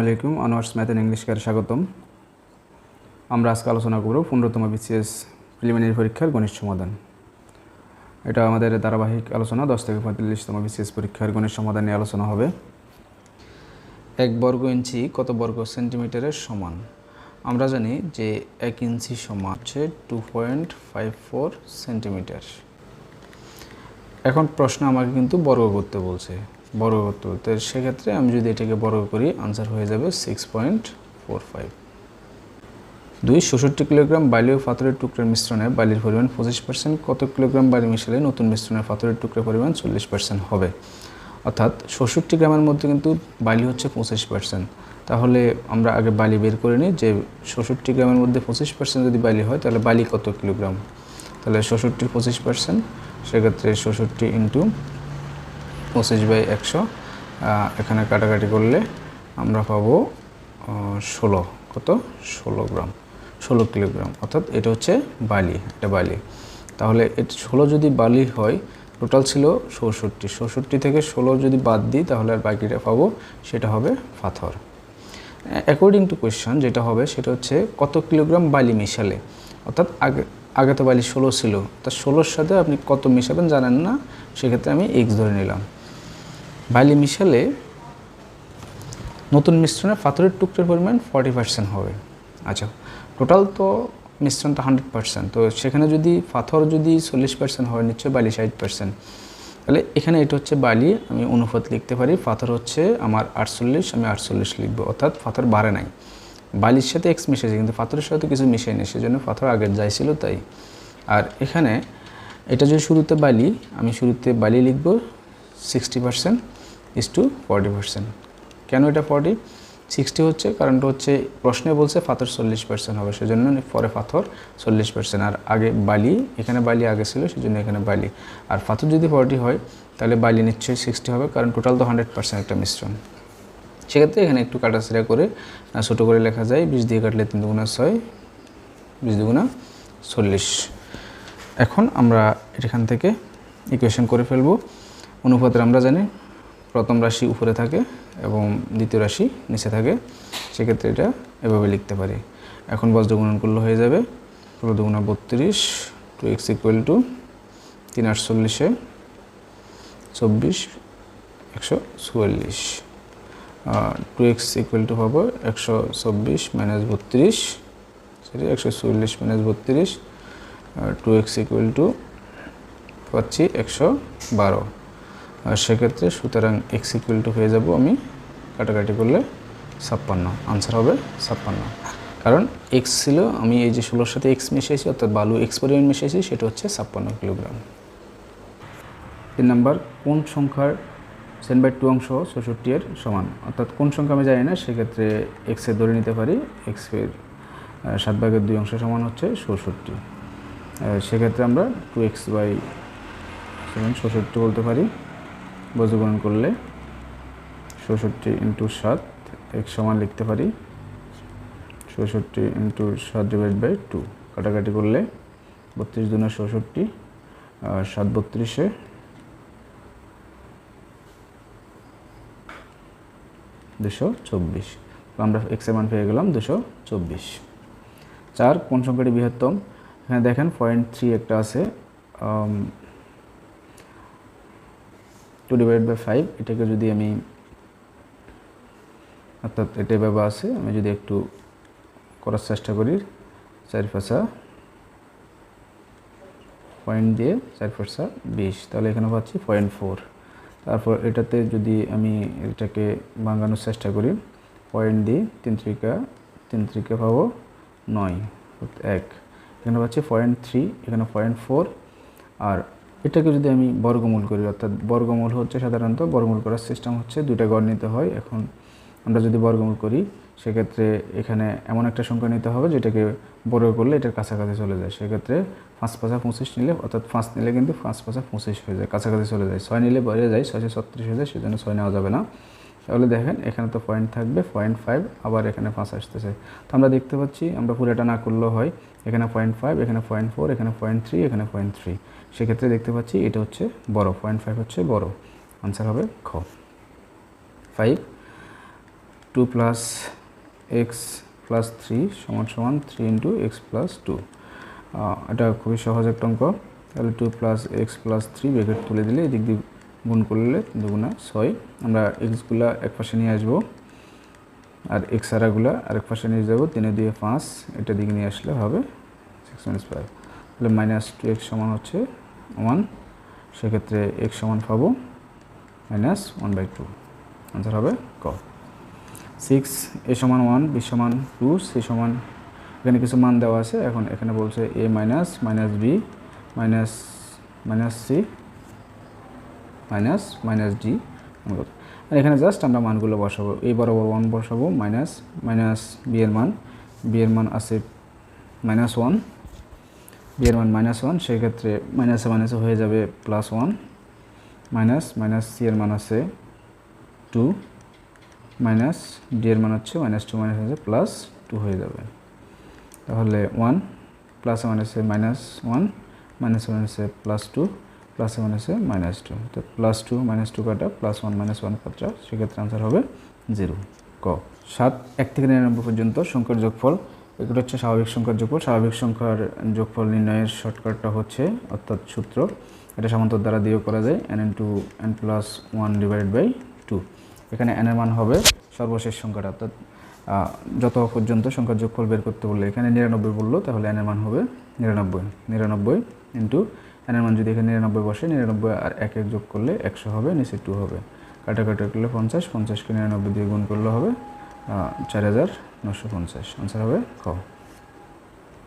আলাইকুম honours math and English এর স্বাগতম। আমরা আজকে আলোচনা করব 15তম BCS প্রিলিমিনারি পরীক্ষার গণিত সমাধান। এটা আমাদের ধারাবাহিক আলোচনা 10 থেকে 45তম BCS পরীক্ষার গণিত সমাধান নিয়ে আলোচনা হবে। 1 বর্গ ইঞ্চি কত বর্গ সেন্টিমিটারের সমান? আমরা জানি যে 1 ইঞ্চি সমান হচ্ছে 2.54 সেন্টিমিটার। এখন প্রশ্ন আমাকে কিন্তু বর্গ করতে বলছে, বর্গ করতে বলতে সেক্ষেত্রে আমি যদি এটাকে বর্গ করি আনসার হয়ে যাবে 6.45। 66 কিলোগ্রাম বালি ও পাথরের টুকরার মিশ্রণে বালির পরিমাণ 25%, কত কিলোগ্রাম বালি মিশালে নতুন মিশ্রণের পাথরের টুকরার পরিমাণ 40% হবে? অর্থাৎ 66 গ্রামের মধ্যে কিন্তু বালি হচ্ছে 25%। তাহলে আমরা আগে বালি বের করে নিই যে 66 গ্রামের মধ্যে 25% যদি বালি হয় তাহলে বালি কত কিলোগ্রাম? তাহলে 66 25%, সেক্ষেত্রে 66 ইন্টু 25/100, এখানে কাটাকাটি করলে আমরা পাবো 16, কত 16 গ্রাম, 16 কিলোগ্রাম। অর্থাৎ এটা হচ্ছে বালি, এটা বালি। তাহলে 16 যদি বালি হয়, টোটাল ছিল 66, 66 থেকে 16 যদি বাদ দিই তাহলে আর বাকিটা পাবো, সেটা হবে পাথর। অ্যাকর্ডিং টু কোয়েশ্চন যেটা হবে সেটা হচ্ছে কত কিলোগ্রাম বালি মিশালে, অর্থাৎ আগে তো বালি 16 ছিল, তা 16-র সাথে আপনি কত মিশাবেন জানেন না, সেক্ষেত্রে আমি x ধরে নিলাম। বালি মিশালে নতুন মিশ্রণে পাথরের টুকরার পরিমাণ 40% হবে। আচ্ছা, টোটাল তো মিশ্রণটা 100%, তো সেখানে যদি পাথর যদি 40% হয়, নিশ্চয়ই বালি 60%। তাহলে এখানে এটা হচ্ছে বালি, আমি অনুপাত লিখতে পারি, পাথর হচ্ছে আমার 48, আমি 48 লিখব। অর্থাৎ পাথর বাড়ে নাই, বালির সাথে x মিশেছে কিন্তু পাথরের সাথে কিছু মিশাই নেই, সেজন্য পাথর আগের যাই ছিল তাই। আর এখানে এটা যদি শুরুতে বালি, আমি শুরুতে বালি লিখব 60% is to 40%। কেন এটা 40? 60 হচ্ছে কারণটা হচ্ছে প্রশ্নে বলছে পাথর 40% হবে, সেজন্য পরে পাথর 40%। আর আগে বালি, এখানে বালি আগে ছিল সেজন্য এখানে বালি। আর পাথর যদি 40 হয় তাহলে বালি নিশ্চয়ই 60 হবে, কারণ টোটাল তো 100% একটা মিশ্রণ। সেক্ষেত্রে এখানে একটু কাটাছিড়া করে ছোটো করে লেখা যায়, 20 দিয়ে কাটলে 3 দুগুণা 6, 20 দুগুণা 40। এখন আমরা এখান থেকে ইকুয়েশন করে ফেলব। অনুপাতের আমরা জানি প্রথম রাশি উপরে থাকে এবং দ্বিতীয় রাশি নিচে থাকে, সেক্ষেত্রে এটা এভাবে লিখতে পারি। এখন বজ্র গুণন করলে হয়ে যাবে 16 দুগুণা 32, 2x equal to 3 48-এ 24, 144। 2x equal to পাবো 124 minus 32, sorry 144 minus 32, 2x equal to পাচ্ছি 112। আর সেক্ষেত্রে সুতরাং x ইকুয়াল টু হয়ে যাব, আমি কাটাকাটি করলে 56, আনসার হবে 56। কারণ x ছিল, আমি এই যে 16-র সাথে x মিশিয়েছি, অর্থাৎ বালু x পরিমাণ মিশিয়েছি, সেটা হচ্ছে 56 কিলোগ্রাম। 3 নাম্বার, কোন সংখ্যার 10/2 অংশ 66 এর সমান? অর্থাৎ কোন সংখ্যা আমি জানি না, সেক্ষেত্রে x এর ধরে নিতে পারি, x এর 7/2 অংশ সমান হচ্ছে 66। সেক্ষেত্রে আমরা 2x/67 বলতে পারি। বজ্রগুণন করলে 67 ইন্টু 7, x সমান লিখতে পারি 67 ইন্টু 7/2। কাটাকাটি করলে 32 দুগুণা 67, 7 32-এ 224। তো আমরা x এর মান পেয়ে গেলাম 224। 4, কোন সংখ্যাটি বৃহত্তম? এখানে দেখেন 0.3 একটা আছে, 2/5, এটাকে যদি আমি, অর্থাৎ এটা এভাবে আছে, আমি যদি একটু করার চেষ্টা করি, 4 পয়েন্ট দিয়ে 4 20, তাহলে এখানে পাচ্ছি 0.4। তারপর এটাতে যদি আমি এটাকে ভাঙানোর চেষ্টা করি, পয়েন্ট দিয়ে 3 3 পাবো 9, 1, এখানে পাচ্ছি 0.3, এখানে 0.4। আর এটাকে যদি আমি বর্গমূল করি, অর্থাৎ বর্গমূল হচ্ছে সাধারণত বর্গমূল করার সিস্টেম হচ্ছে দুইটা গড় নিতে হয়। এখন আমরা যদি বর্গমূল করি, সেক্ষেত্রে এখানে এমন একটা সংখ্যা নিতে হবে যেটাকে বর্গ করলে এটার কাছাকাছি চলে যায়। সেক্ষেত্রে 5 5 25 নিলে, অর্থাৎ 5 নিলে কিন্তু 5 5 25 হয়ে যায়, কাছাকাছি চলে যায়। 6 নিলে বেড়ে যায়, 6 36 হয়ে যায়, সেজন্য 6 নেওয়া যাবে না। তাহলে দেখেন এখানে তো পয়েন্ট থাকবে 0.5, আবার এখানে 5 আসতেছে। তো আমরা দেখতে পাচ্ছি, আমরা পুরোটা না করলেও হয়, এখানে 0.5, এখানে 0.4, এখানে 0.3, এখানে 0.3। সেক্ষেত্রে দেখতে পাচ্ছি এটা হচ্ছে বড়, 0.5 হচ্ছে বড়, আনসার হবে খ। 5, 2 প্লাস এক্স প্লাস 3 সমান সমান 3 ইন্টু এক্স প্লাস 2। এটা খুবই সহজ একটা অঙ্ক। তাহলে 2 প্লাস এক্স প্লাস 3 ব্র্যাকেট তুলে দিলে এদিক দিয়ে গুণ করলে 2 গুণা 6। আমরা এক্সগুলা এক পাশে নিয়ে আসবো আর এক্স আরাগুলা আরেক পাশে নিয়ে যাবো। 3 দিয়ে 5, এটা দিকে নিয়ে আসলে হবে 6 - 5। তাহলে মাইনাস 2x সমান হচ্ছে 1। সেক্ষেত্রে এক্স সমান পাবো -1/2। আনসার হবে ক। 6 a সমান 1, b সমান 2, c সমান, এখানে কিছু মান দেওয়া আছে। এখন এখানে বলছে a minus minus b minus minus c minus minus d। আর এখানে জাস্ট আমরা মানগুলো বসাবো। a বরাবর 1 বসাবো, মাইনাস মাইনাস b এর মান আছে -1, b এর মান -1। সেক্ষেত্রে মাইনাসে মাইনাসে হয়ে যাবে +1, মাইনাস মাইনাস c এর মান আছে 2, মাইনাস d এর মান হচ্ছে -2 মাইনাস হয়ে +2 হয়ে যাবে। তাহলে 1 প্লাসে মাইনাসে -1, মাইনাসে মাইনাসে +2, প্লাসে মাইনাসে -2। তো +2 -2 কাটা, +1 -1 কাটা, সেক্ষেত্রে আনসার হবে 0 ক। 7 1 থেকে 99 পর্যন্ত সংখ্যার যোগফল। এগুলো হচ্ছে স্বাভাবিক সংখ্যার যোগফল। স্বাভাবিক সংখ্যার যোগফল নির্ণয়ের শর্টকাটটা হচ্ছে, অর্থাৎ সূত্র, এটা সামান্তর দ্বারা দিয়েও করা যায়, n × n+1/2। এখানে n এর মান হবে সর্বশেষ সংখ্যাটা, অর্থাৎ যত পর্যন্ত সংখ্যার যোগফল বের করতে বললে, এখানে 99 বললো, তাহলে n এর মান হবে 99। 99 ইন্টু n এর মান যদি এখানে 99 বসে, 99 আর 1 যোগ করলে 100 হবে, নিচে 2 হবে, কাটাকাটি করলে 50, 50কে 99 দিয়ে গুণ করলে হবে 4950। আনসার হবে খ।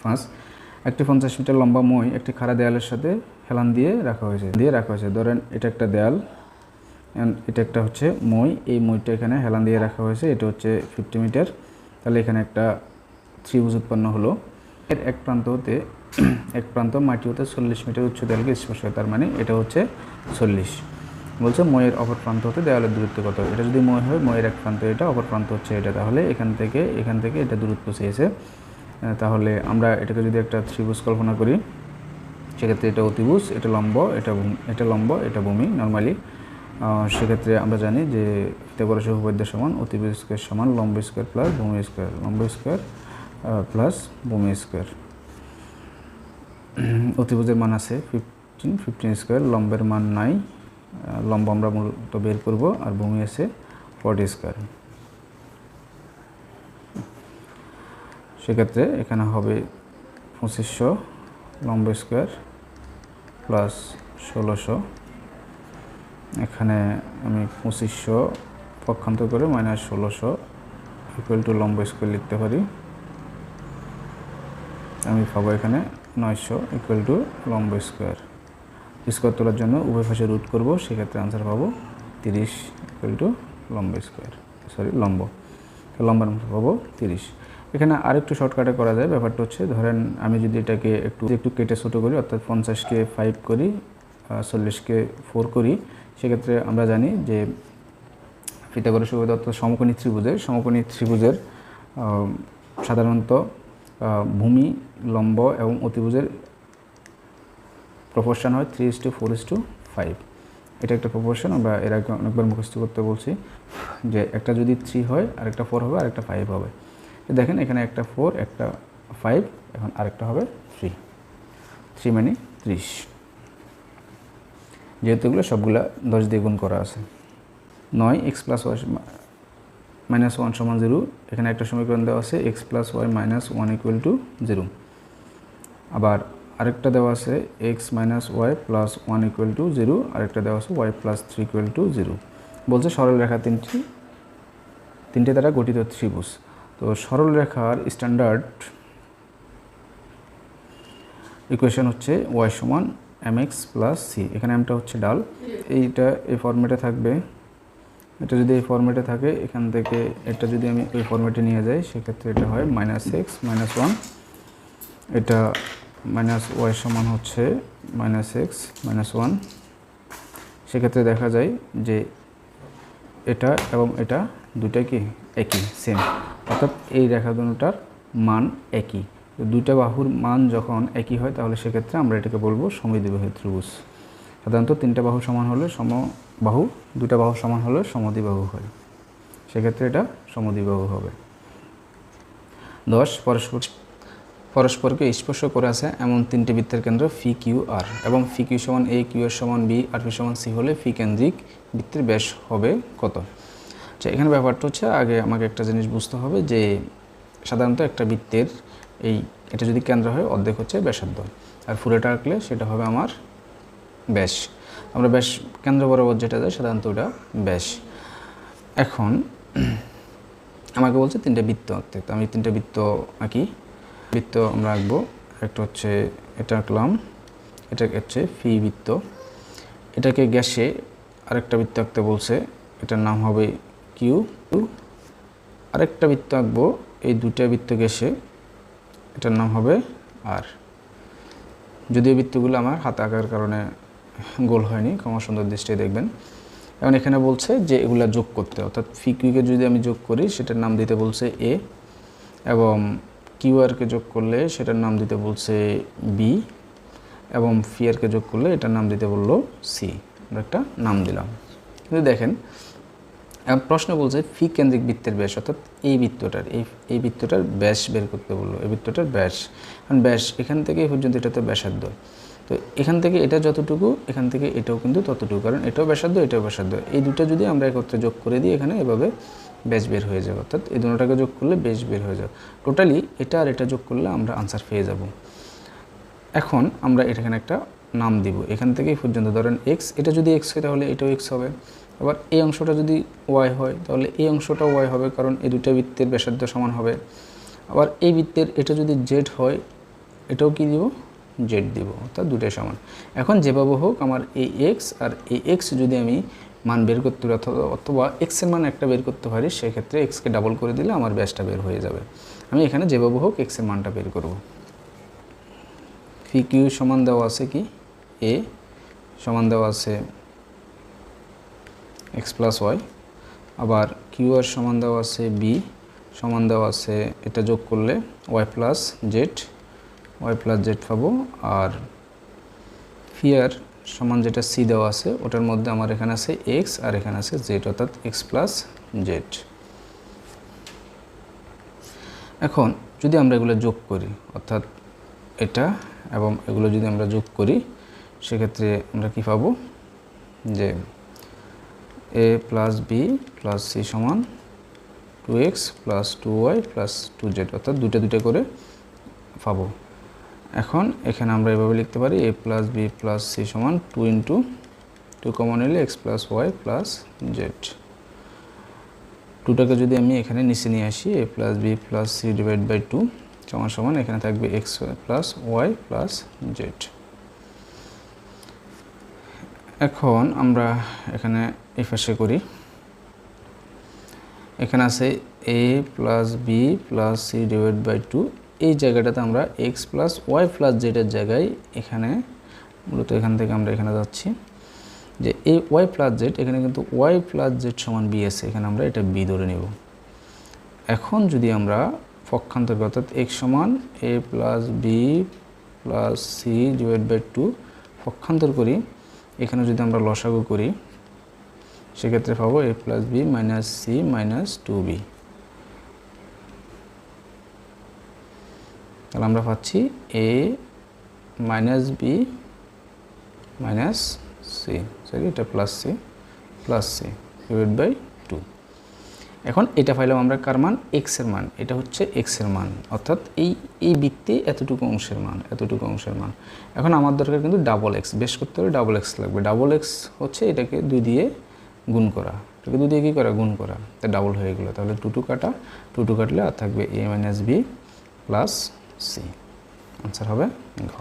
5 একটি 50 মিটার লম্বা মই একটি খাড়া দেয়ালের সাথে হেলান দিয়ে রাখা হয়েছে। ধরেন এটা একটা দেয়াল, এটা একটা হচ্ছে মই, এই মইটা এখানে হেলান দিয়ে রাখা হয়েছে, এটা হচ্ছে 50 মিটার। তাহলে এখানে একটা ত্রিভুজ উৎপন্ন হলো। এর এক প্রান্ত মাটি হতে 40 মিটার উচ্চ দেয়ালকে স্পর্শ করে, তার মানে এটা হচ্ছে 40। বলছে মইয়ের অপর প্রান্ত হতে দেওয়ালের দূরত্ব কত। এটা যদি মই হয়, মইয়ের এক প্রান্ত এটা, অপর প্রান্ত হচ্ছে এটা, তাহলে এখান থেকে এটা দূরত্ব চেয়েছে। তাহলে আমরা এটাকে যদি একটা ত্রিভুজ কল্পনা করি, সেক্ষেত্রে এটা অতিভুজ, এটা লম্ব, এটা ভূমি নর্মালি। সেক্ষেত্রে আমরা জানি যে পিথাগোরাস উপপাদ্য সমান অতিভুজ স্কয়ার সমান লম্ব স্কয়ার প্লাস ভূমি স্কয়ার, লম্ব স্কয়ার প্লাস ভূমি স্কয়ার। অতিভুজের মান আছে 15 স্কয়ার, লম্বের মান নাই, লম্ব আমরা মূলত বের করব, আর ভূমি আছে 40 স্কয়ার। সেক্ষেত্রে এখানে হবে 2500 লম্ব স্কয়ার প্লাস 1600। এখানে আমি 2500 পক্ষান্তর করে -1600 = লম্ব স্কয়ার লিখতে পারি। আমি পাবো এখানে 900 = লম্ব স্কয়ার। স্কয়ার তোলার জন্য উভয় পাশে রুট করব, সেক্ষেত্রে আনসার পাবো 30 = লম্ব স্কয়ার, লম্ব। লম্বার মান পাবো 30। এখানে আরেকটু শর্টকাটে করা যায়। ব্যাপারটা হচ্ছে, ধরেন আমি যদি এটাকে একটু কেটে ছোটো করি, অর্থাৎ 50কে 5 করি, 40কে 4 করি, সেক্ষেত্রে আমরা জানি যে পিথাগোরাস উপপাদ্য, অর্থাৎ সমকোণী ত্রিভুজের সাধারণত ভূমি, লম্ব এবং অতিভুজের প্রপোর্শন হয় 3:4:5। এটা একটা প্রপোর্শন, আমরা এর আগে অনেকবার মুখস্থ করতে বলছি, যে একটা যদি 3 হয়, আরেকটা 4 হবে, আরেকটা 5 হবে। দেখেন এখানে একটা 4, একটা 5, এখন আরেকটা হবে 3 মানে 30। যেহেতু এগুলো সবগুলা 10 দিয়ে গুণ করা আছে। 9 x + y - 1 = 0। এখানে একটা সমীকরণ দেওয়া আছে x + y - 1 = 0। আবার আরেকটা দেওয়া আছে x - y + 1 = 0, আরেকটা দেওয়া আছে y + 3 = 0। বলছে সরল রেখা তিনটে দ্বারা গঠিত ত্রিভুজ। তো সরল রেখার স্ট্যান্ডার্ড ইকুয়েশন হচ্ছে y = mx + c। এখানে mটা হচ্ছে ডাল, এইটা এই ফরম্যাটে থাকবে। এটা যদি এই ফরম্যাটে থাকে, এখান থেকে এটা যদি আমি ওই ফরম্যাটে নিয়ে যাই, সেক্ষেত্রে এটা হয় -x - 1। এটা -y সমান হচ্ছে -x - 1। সেক্ষেত্রে দেখা যায় যে এটা এবং এটা দুইটা কি একই, সেম, অর্থাৎ এই রেখা দুটোটার মান একই। দুইটা বাহুর মান যখন একই হয়, তাহলে সেক্ষেত্রে আমরা এটাকে বলবো সমদ্বিবাহু ত্রিভুজ। সাধারণত তিনটা বাহু সমান হলে সমবাহু, দুইটা বাহু সমান হলে সমদ্বিবাহু হয়। সেক্ষেত্রে এটা সমদ্বিবাহু হবে। 10 পরস্পরকে স্পর্শ করে আছে এমন তিনটি বৃত্তের কেন্দ্র ফি কিউ আর এবং ফি কিউ সমান এ, কিউ আর সমান বি আর পি সমান সি হলে ফি কেন্দ্রিক বৃত্তের ব্যাস হবে কত? আচ্ছা, এখানে ব্যাপারটা হচ্ছে আগে আমাকে একটা জিনিস বুঝতে হবে যে সাধারণত একটা বৃত্তের এটা যদি কেন্দ্র হয় অর্ধেক হচ্ছে ব্যাসার্ধ, আর পুরোটা আঁকলে সেটা হবে আমার ব্যাস। আমরা ব্যাস কেন্দ্র বরাবর যেটা যায় সাধারণত ওটা ব্যাস। এখন আমাকে বলছে তিনটে বৃত্ত আঁকতে, তো আমি তিনটে বৃত্ত আঁকি। বৃত্ত আমরা আঁকবো, একটা হচ্ছে এটা আঁকলাম, এটা হচ্ছে ফি বৃত্ত। এটাকে গ্যাসে আরেকটা বৃত্ত আঁকতে বলছে, এটার নাম হবে কিউ। আরেকটা বৃত্ত আঁকবো, এই দুটা বৃত্ত গ্যাসে, এটার নাম হবে আর। যদিও বৃত্তগুলো আমার হাতে আঁকার কারণে গোল হয়নি, ক্ষমা সুন্দর দৃষ্টিতে দেখবেন। এখন এখানে বলছে যে এগুলা যোগ করতে, অর্থাৎ ফি কিউকে যদি আমি যোগ করি সেটার নাম দিতে বলছে এ, এবং কিউ আরকে যোগ করলে সেটার নাম দিতে বলছে বি, এবং ফি আরকে যোগ করলে এটার নাম দিতে বললো সি। আমরা একটা নাম দিলাম। কিন্তু দেখেন এখন প্রশ্ন বলছে ফি কেন্দ্রিক বৃত্তের ব্যাস, অর্থাৎ এই বৃত্তটার ব্যাস বের করতে বললো, এই বৃত্তটার ব্যাস। কারণ ব্যাস এখান থেকে এই পর্যন্ত এটা তো ব্যাসার্ধ, তো এখান থেকে এটা যতটুকু এখান থেকে এটাও কিন্তু ততটুকু, কারণ এটাও ব্যাসার্ধ এটাও ব্যাসার্ধ। এই দুটো যদি আমরা একত্রে যোগ করে দিই এখানে এভাবে ব্যাস বের হয়ে যাবে, অর্থাৎ এই দুটোটাকে যোগ করলে ব্যাস বের হয়ে যাবে। টোটালি এটা আর এটা যোগ করলে আমরা আনসার পেয়ে যাব। এখন আমরা এখানে একটা নাম দিব, এখান থেকে এই পর্যন্ত ধরেন এক্স, এটা যদি এক্স হয় তাহলে এটাও এক্স হবে। আবার এই অংশটা যদি ওয়াই হয় তাহলে এই অংশটাও ওয়াই হবে, কারণ এই দুটো বৃত্তের ব্যাসার্ধ সমান হবে। আবার এই বৃত্তের এটা যদি জেড হয় এটাও কি দিব, জেড দিব, অর্থাৎ দুটোই সমান। এখন যেভাবে হোক আমার এই এক্স আর এই এক্স যদি আমি মান বের করতে পারি অথবা এক্সের মান একটা বের করতে পারি, সেক্ষেত্রে এক্সকে ডাবল করে দিলে আমার ব্যাসটা বের হয়ে যাবে। আমি এখানে যেভাবে হোক এক্সের মানটা বের করব। ফি কিউ সমান দেওয়া আছে কি এ, সমান দেওয়া আছে এক্স প্লাস ওয়াই, আবার কিউ আর সমান দেওয়া আছে বি, সমান দেওয়া আছে এটা যোগ করলে ওয়াই প্লাস জেড পাবো, আর ফি আর সমান যেটা সি দেওয়া আছে ওটার মধ্যে আমার এখানে আছে এক্স আর এখানে আছে জেড, অর্থাৎ এক্স প্লাস জেড। এখন যদি আমরা এগুলো যোগ করি, অর্থাৎ এটা এবং এগুলো যদি আমরা যোগ করি, সেক্ষেত্রে আমরা কি পাবো যে এ প্লাস বি প্লাস সি সমান 2x plus 2y plus 2z, অর্থাৎ দুটো করে পাবো। এখন এখানে আমরা এভাবে লিখতে পারি a plus b plus c সমান 2 ইন্টু 2 কমন নিলে x plus y plus z. 2টাকে যদি আমি এখানে নিচে নিয়ে আসি, a plus b plus c divide by 2 সমান এখানে থাকবে x plus y plus z. এখন আমরা এখানে এই পাশে করি, এখানে আছে a plus b plus c divide by 2, এই জায়গাটাতে আমরা এক্স প্লাস ওয়াই প্লাস জেডের জায়গায় এখানে মূলত এখান থেকে আমরা এখানে যাচ্ছি যে এই ওয়াই প্লাস জেড, এখানে কিন্তু ওয়াই প্লাস জেড সমান বি আছে, এখানে আমরা এটা বি ধরে নেব। এখন যদি আমরা পক্ষান্তর করি, অর্থাৎ এক্স সমান a plus b plus c divide by 2 পক্ষান্তর করি, এখানে যদি আমরা লসাগু করি সেক্ষেত্রে পাবো a plus b minus c minus 2b। তাহলে আমরা পাচ্ছি a minus b minus c, sorry এটা প্লাস সি ডিভাইড বাই 2। এখন এটা পাইলাম আমরা কার মান, এক্স এর মান, এটা হচ্ছে এক্স এর মান, অর্থাৎ এই বৃত্তে এতটুকু অংশের মান। এখন আমার দরকার কিন্তু ডাবল এক্স, বেশ করতে হলে ডাবল এক্স লাগবে। ডাবল এক্স হচ্ছে এটাকে 2 দিয়ে গুণ করা, এটাকে 2 দিয়ে কী করা, গুণ করা, তা ডাবল হয়ে গেলো। তাহলে 2 কাটলে আর থাকবে a minus b plus c, answer হবে ঘ।